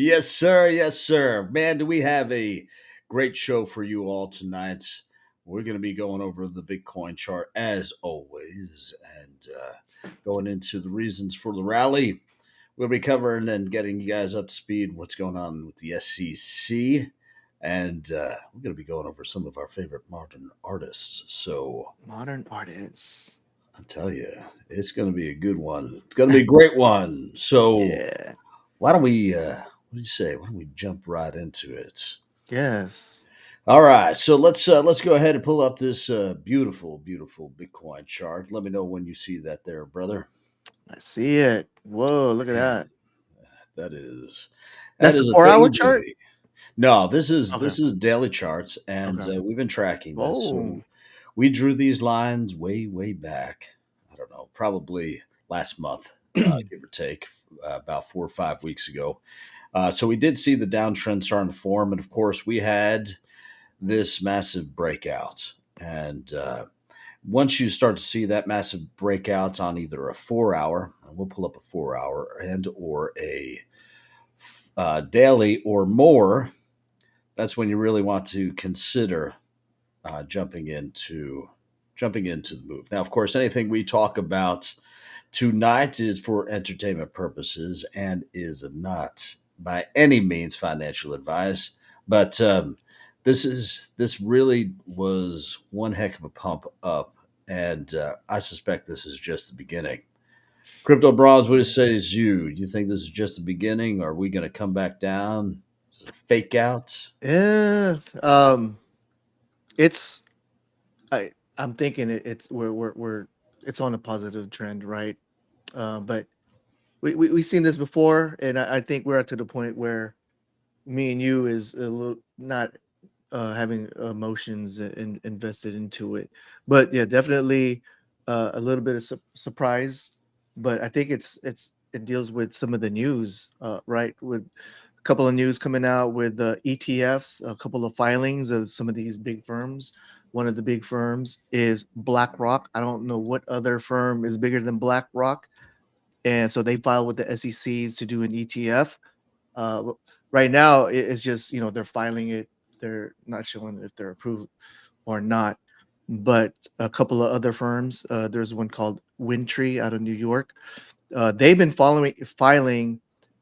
Yes, sir. Yes, sir. Man, do we have a great show for you all tonight. We're going to be going over the Bitcoin chart as always and going into the reasons for the rally. We'll be covering and getting you guys up to speed what's going on with the SEC. And we're going to be going over some of our favorite modern artists. So Modern artists. I tell you, it's going to be a good one. It's going to be a great one. So Yeah. why don't we? What do you say? Why don't we jump right into it? Yes. All right, so let's go ahead and pull up this beautiful, beautiful Bitcoin chart. Let me know when you see that, there, brother. I see it. Whoa, look at And that. that is that That's the is a 4 hour thing to chart? be. No, this is Okay. this is daily charts, and Okay. we've been tracking this. So Oh. we drew these lines way, way back. I don't know, probably last month, give or take, about 4 or 5 weeks ago. So we did see the downtrend starting to form, and of course, we had this massive breakout. And once you start to see that massive breakout on either a 4 hour, and we'll pull up a 4 hour, and or a daily or more, that's when you really want to consider jumping into the move. Now, of course, anything we talk about tonight is for entertainment purposes and is not by any means financial advice. But this really was one heck of a pump up, and I suspect this is just the beginning. Crypto Bronze, what says you? Do you think this is just the beginning? Are we going to come back down? Is it a fake out? Yeah. It's I'm thinking it's we're it's on a positive trend, right? But we've seen this before, and I think we're to the point where me and you is a little not having emotions invested into it. But yeah, definitely a little bit of surprise. But I think it deals with some of the news, right? With a couple of news coming out with the ETFs, a couple of filings of some of these big firms. One of the big firms is BlackRock. I don't know what other firm is bigger than BlackRock, and so they filed with the SECs to do an ETF. Uh, right now, it's just they're filing it. They're not showing if they're approved or not. But a couple of other firms, there's one called Windtree out of New York. They've been filing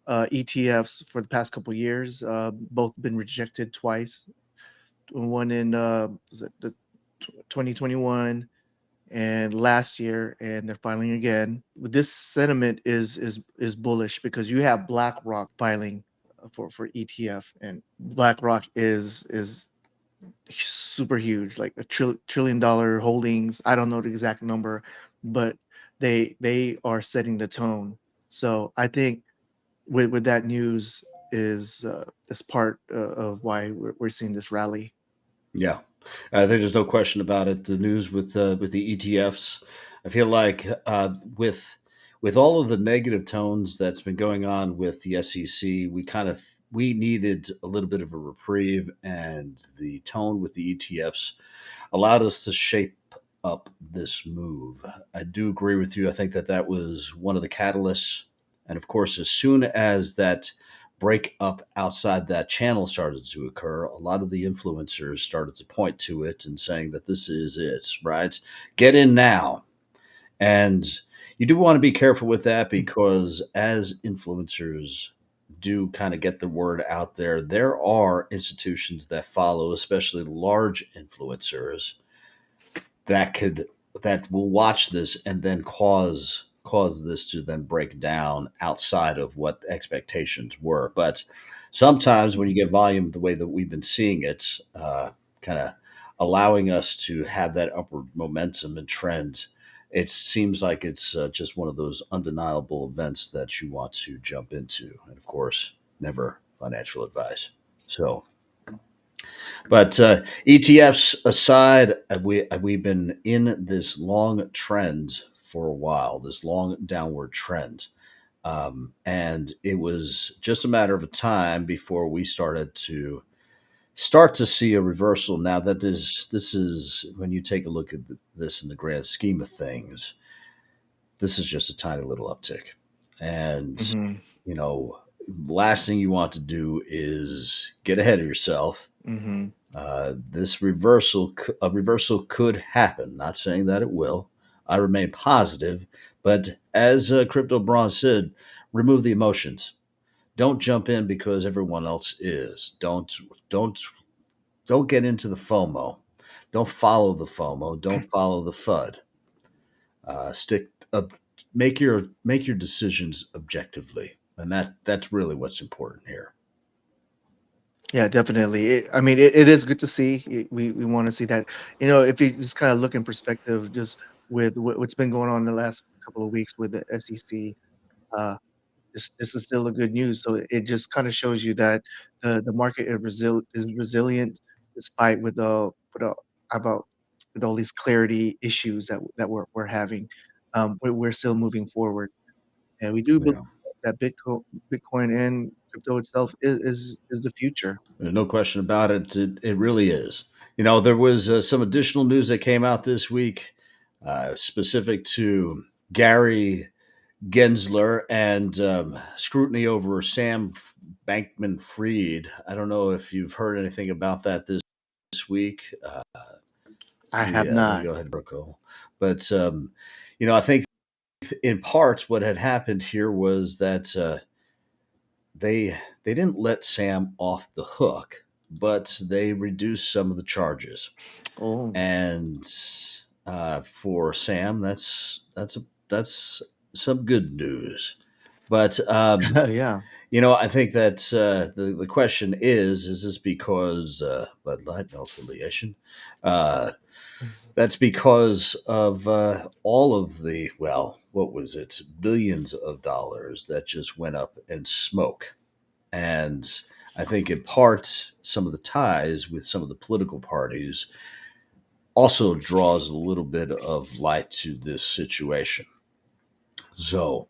ETFs for the past couple of years. Both been rejected twice. One in was it the 2021 and last year, and they're filing again. But this sentiment is bullish because you have BlackRock filing for ETF, and BlackRock is super huge, like a trillion dollar holdings. I don't know the exact number, but they are setting the tone. So I think with that news is part of why we're seeing this rally. Yeah, I think there's no question about it. The news with the ETFs, I feel like with all of the negative tones that's been going on with the SEC, we needed a little bit of a reprieve, and the tone with the ETFs allowed us to shape up this move. I do agree with you. I think that was one of the catalysts, and of course, as soon as that break up outside that channel started to occur, a lot of the influencers started to point to it and saying that this is it, right? Get in now. And you do want to be careful with that because as influencers do kind of get the word out there, there are institutions that follow, especially large influencers that could that will watch this and then cause this to then break down outside of what the expectations were. But sometimes when you get volume the way that we've been seeing it, kind of allowing us to have that upward momentum and trend, it seems like it's just one of those undeniable events that you want to jump into. And of course, never financial advice. So but ETFs aside, we've been in this long trend for a while, this long downward trend, and it was just a matter of time before we start to see a reversal. Now that this is when you take a look at this in the grand scheme of things, this is just a tiny little uptick, and Mhm. you know. Last thing you want to do is get ahead of yourself. Hmm. This a reversal could happen. Not saying that it will. I remain positive, but as Crypto Braun said, remove the emotions. Don't jump in because everyone else is. Don't don't get into the FOMO. Don't follow the FOMO. Don't follow the FUD. Stick up. Make your decisions objectively, and that's really what's important here. Yeah, definitely. I mean, it is good to see. We want to see that. You know, if you just kind of look in perspective, just with what's been going on the last couple of weeks with the SEC, uh, this is still a good news. So it just kind of shows you that the market is resilient despite about with all these clarity issues that we're having. We're still moving forward, and we do believe Yeah, that Bitcoin and crypto itself is the future. there's no question about it. It really is. You know, there was some additional news that came out this week, specific to Gary Gensler and scrutiny over Sam Bankman Fried. I don't know if you've heard anything about that this week. I have Let me not. go ahead and Broco. But you know, I think in parts what had happened here was that they didn't let Sam off the hook, but they reduced some of the charges. Oh, And for Sam, that's some good news. But yeah. you know, I think that the question is this because Bud Light no affiliation? Uh, that's because of all of the, well, what was it, billions of dollars that just went up in smoke. And I think in part, some of the ties with some of the political parties also draws a little bit of light to this situation. So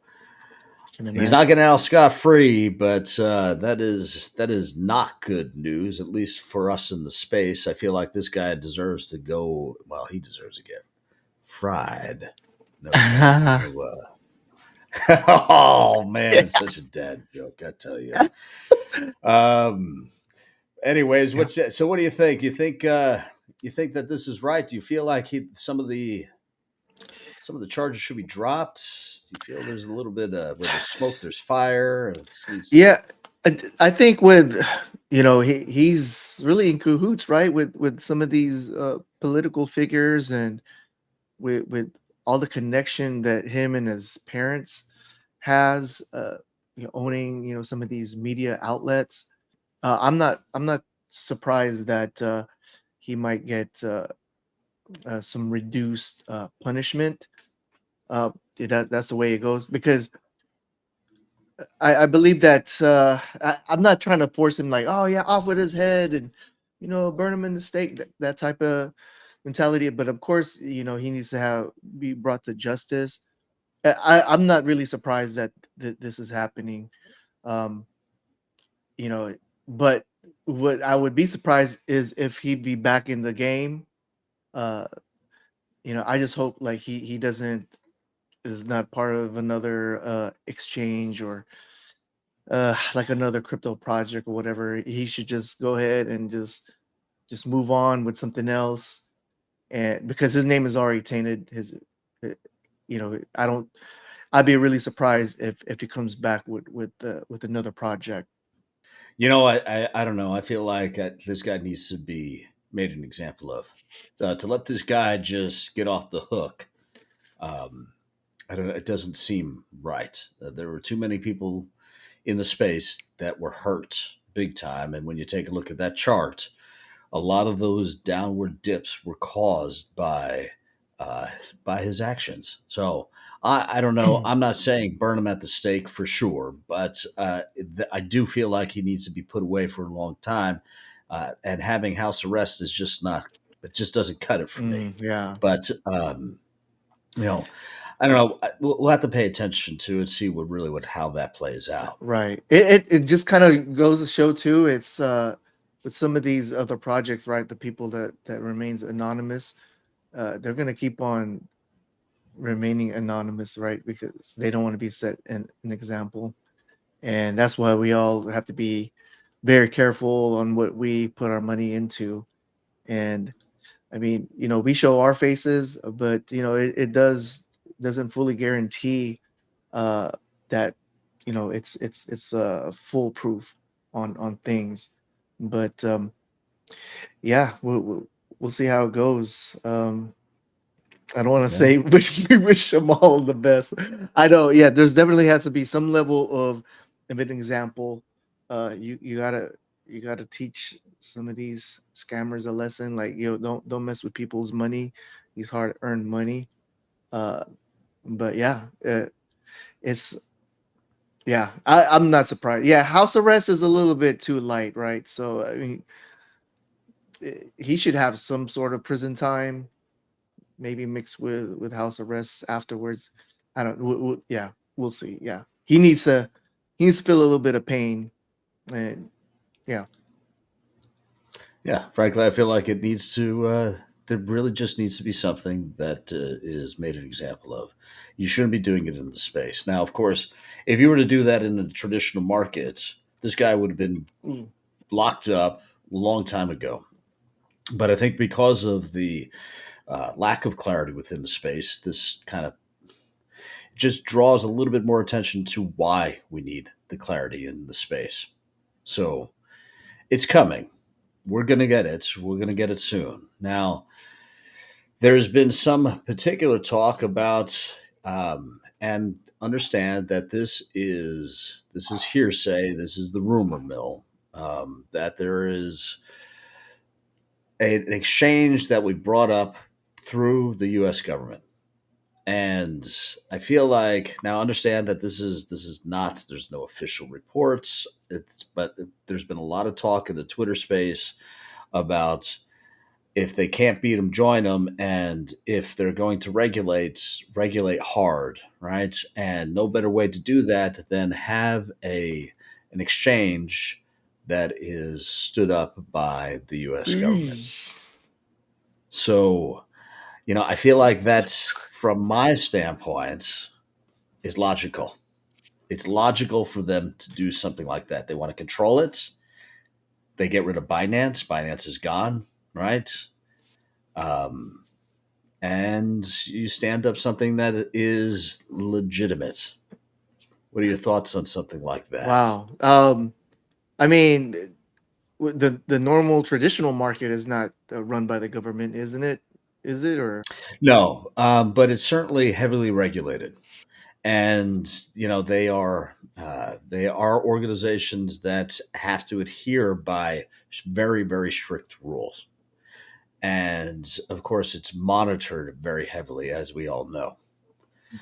I can he's imagine. not getting out scot free, but that is not good news, at least for us in the space. I feel like this guy deserves to go. Well, he deserves to get fried. No, oh Yeah. man, such a dad joke, I tell you. Um. Anyways, Yeah. so what do you think? You think that this is right? Do you feel like some of the charges should be dropped? Do you feel there's a little bit where there's smoke, there's fire? Yeah, I think with he's really in cahoots, right, with some of these political figures, and with all the connection that him and his parents has, owning some of these media outlets. I'm not surprised that he might get some reduced punishment. That's the way it goes because I believe that I'm not trying to force him like, oh yeah, off with his head and burn him in the stake, that type of mentality. But of course, he needs to have be brought to justice. I'm not really surprised that this is happening. Um, you know, but what I would be surprised is if he'd be back in the game. Uh, I just hope like he doesn't is not part of another exchange or like another crypto project or whatever. He should just go ahead and just move on with something else, and because his name is already tainted, uh, I don't. I'd be really surprised if he comes back with another project. You know, I don't know. I feel like this guy needs to be made an example of. To let this guy just get off the hook, um, I don't. It doesn't seem right. There were too many people in the space that were hurt big time, and when you take a look at that chart, a lot of those downward dips were caused uh, by his actions. So I don't know. I'm not saying burn him at the stake for sure, but I do feel like he needs to be put away for a long time. And having house arrest is just not. It just doesn't cut it for me. Yeah. But you know, I don't know. We'll have to pay attention to and see what how that plays out. Right. It just kind of goes to show too. It's with some of these other projects, right? The people that remains anonymous, they're gonna keep on remaining anonymous, right? Because they don't want to be set an example. and that's why we all have to be very careful on what we put our money into. And I mean, we show our faces, but it doesn't fully guarantee uh, that it's foolproof on things. But yeah, we'll see how it goes. I don't want to Yeah. say we wish them all the best. I know, yeah. There's definitely has to be some level of an example. You gotta teach some of these scammers a lesson. Like, don't mess with people's money, these hard earned money. Uh, but yeah, it's yeah. I'm not surprised. Yeah, house arrest is a little bit too light, right? So I mean, he should have some sort of prison time, maybe mixed with house arrests afterwards. I don't. Yeah, we'll see. Yeah, he needs to feel a little bit of pain, and yeah. Yeah, frankly, I feel like it needs to. There really just needs to be something that is made an example of. You shouldn't be doing it in the space. Now, of course, if you were to do that in the traditional markets, this guy would have been Mm. locked up a long time ago. But I think because of the lack of clarity within the space, this kind of just draws a little bit more attention to why we need the clarity in the space. So it's coming. We're going to get it. We're going to get it soon. Now, there's been some particular talk about, and understand that this is hearsay. This is the rumor mill. That there is an exchange that we brought up through the U.S. government, and I feel like now understand that this is not. There's no official reports. But there's been a lot of talk in the Twitter space about if they can't beat them, join them, and if they're going to regulate hard, right? And no better way to do that than have an exchange that is stood up by the U.S. government. Eesh. So, I feel like that, from my standpoint, is logical. It's logical for them to do something like that. They want to control it. They get rid of Binance. Binance is gone, right? Um, and you stand up something that is legitimate. What are your thoughts on something like that? Wow. I mean, the normal traditional market is not run by the government, isn't it? Is it or? No, but it's certainly heavily regulated, and they are organizations that have to adhere by very very strict rules, and of course it's monitored very heavily, as we all know.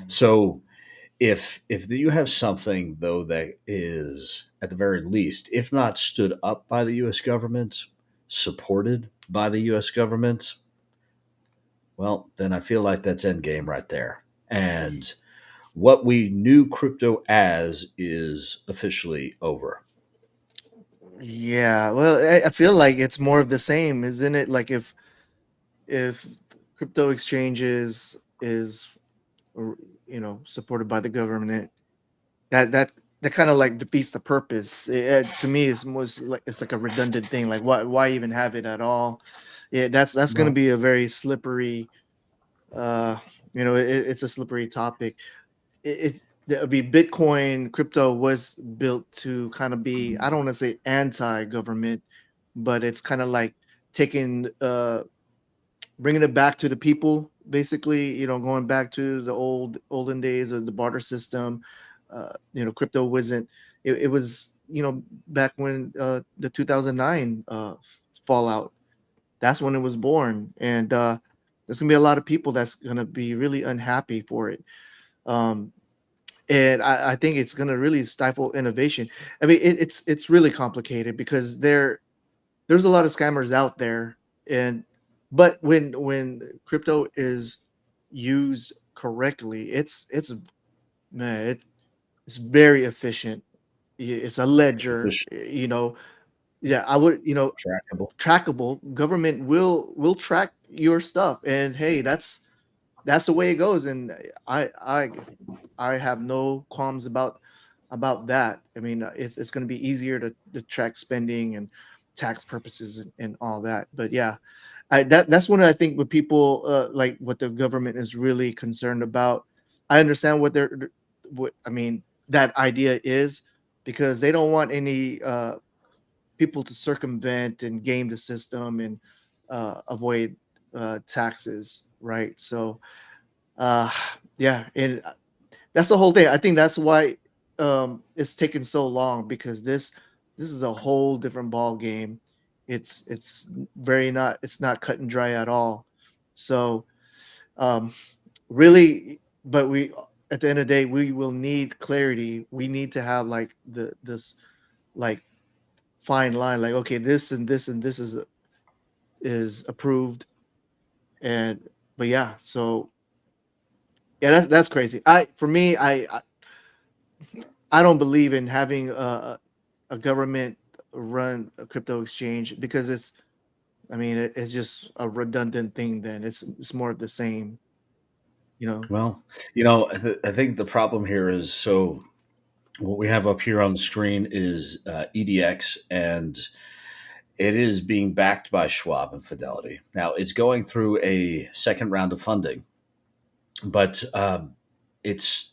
So if you have something though that is at the very least, if not stood up by the U.S. government, supported by the U.S. government, well, then I feel like that's endgame right there. And what we knew crypto as is officially over. Yeah, well, I feel like it's more of the same, isn't it? Like if crypto exchanges is or, supported by the government, that kind of like defeats the purpose. To me, it's like a redundant thing. Like, why even have it at all? Yeah, that's going to Well, be a very slippery. Uh, it's a slippery topic. I mean, Bitcoin crypto was built to kind of be, I don't want to say anti-government, but it's kind of like taking bringing it back to the people, basically, going back to the olden days of the barter system. Crypto wasn't, it was, back when the 2009 fallout, that's when it was born. And there's gonna be a lot of people that's gonna be really unhappy for it. um, and I think it's gonna really stifle innovation. I mean, it's really complicated because there's a lot of scammers out there, and but when crypto is used correctly, it's man, it's very efficient. It's a ledger, officially yeah, I would, trackable. trackable. Government will track your stuff, and hey, that's the way it goes. And I I I have no qualms about about that. I mean, it's going to be easier to track spending and tax purposes and all that. But yeah, that's one I think what people like what the government is really concerned about. I understand what what I mean that idea is because they don't want any people to circumvent and game the system and avoid taxes, right? So uh, yeah, and that's the whole thing. I think that's why it's taken so long because this is a whole different ball game. It's very not it's not cut and dry at all. So um, really, but we at the end of the day we will need clarity. We need to have like this like fine line, like okay, this and this and this is approved, and but yeah, so yeah, that's crazy. I for me, I don't believe in having a government run a crypto exchange because it's I mean it's just a redundant thing. Then it's more of the same, you know. Well, I think the problem here is so what we have up here on the screen is EDX, and it is being backed by Schwab and Fidelity. Now, it's going through a second round of funding, but it's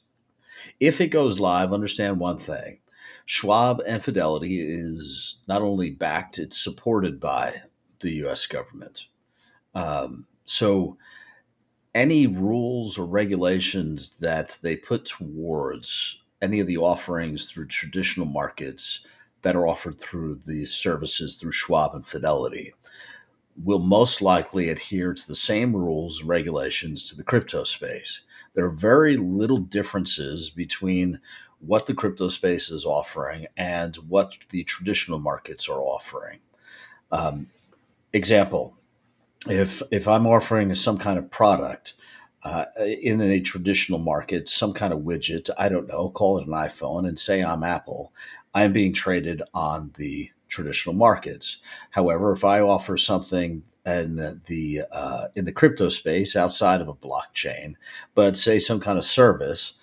if it goes live, understand one thing: Schwab and Fidelity is not only backed; it's supported by the U.S. government. So any rules or regulations that they put towards any of the offerings through traditional markets that are offered through these services through Schwab and Fidelity will most likely adhere to the same rules and regulations to the crypto space. There are very little differences between what the crypto space is offering and what the traditional markets are offering. Um, Example: if I'm offering some kind of product in a traditional market, some kind of widget, I don't know, call it an iPhone, and say I'm Apple, I'm being traded on the traditional markets. However, if I offer something in the crypto space outside of a blockchain, but say some kind of service,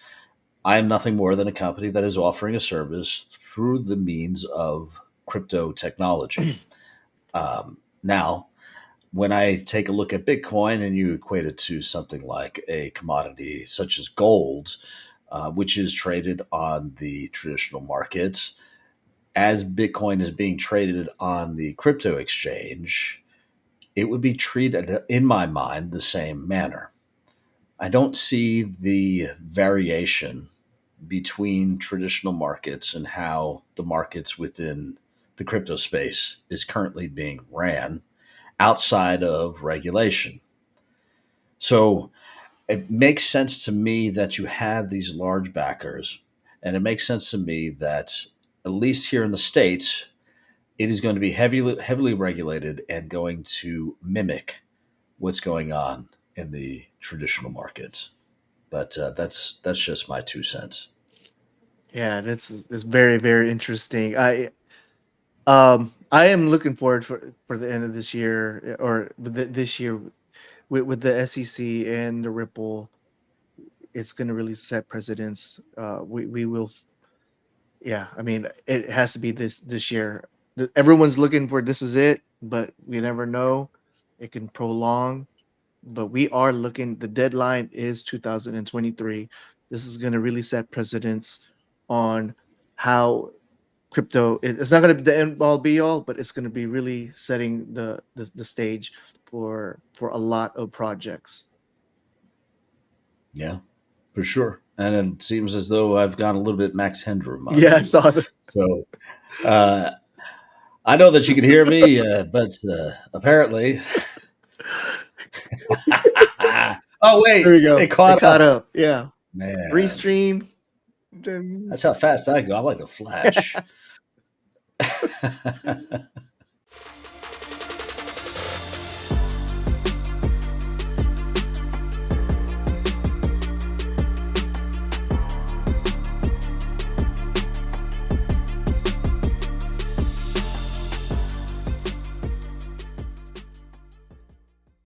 I am nothing more than a company that is offering a service through the means of crypto technology. Now, when I take a look at Bitcoin and you equate it to something like a commodity such as gold, which is traded on the traditional markets, as Bitcoin is being traded on the crypto exchange, it would be treated, in my mind, the same manner. I don't see the variation between traditional markets and how the markets within the crypto space is currently being ran outside of regulation. So it makes sense to me that you have these large backers, and it makes sense to me that at least here in the states, it is going to be heavily regulated and going to mimic what's going on in the traditional markets. But that's just my 2 cents. Yeah, that's very interesting. I am looking forward for the end of this year or this year with the SEC and the Ripple. It's going to really set precedents. We will yeah, I mean, it has to be this year. Everyone's looking for this is it, but we never know. It can prolong, but we are looking. The deadline is 2023. This is going to really set precedents on how crypto. It's not going to be the end all be all, but it's going to be really setting the stage for a lot of projects. Yeah, for sure. And it seems as though I've gone a little bit Max Headroom on Yeah, I you. saw the. So uh, I know that you can hear me, but apparently, oh There wait, we go. it It caught caught up. up. Yeah, Man, restream. that's how fast I go. I'm like the Flash.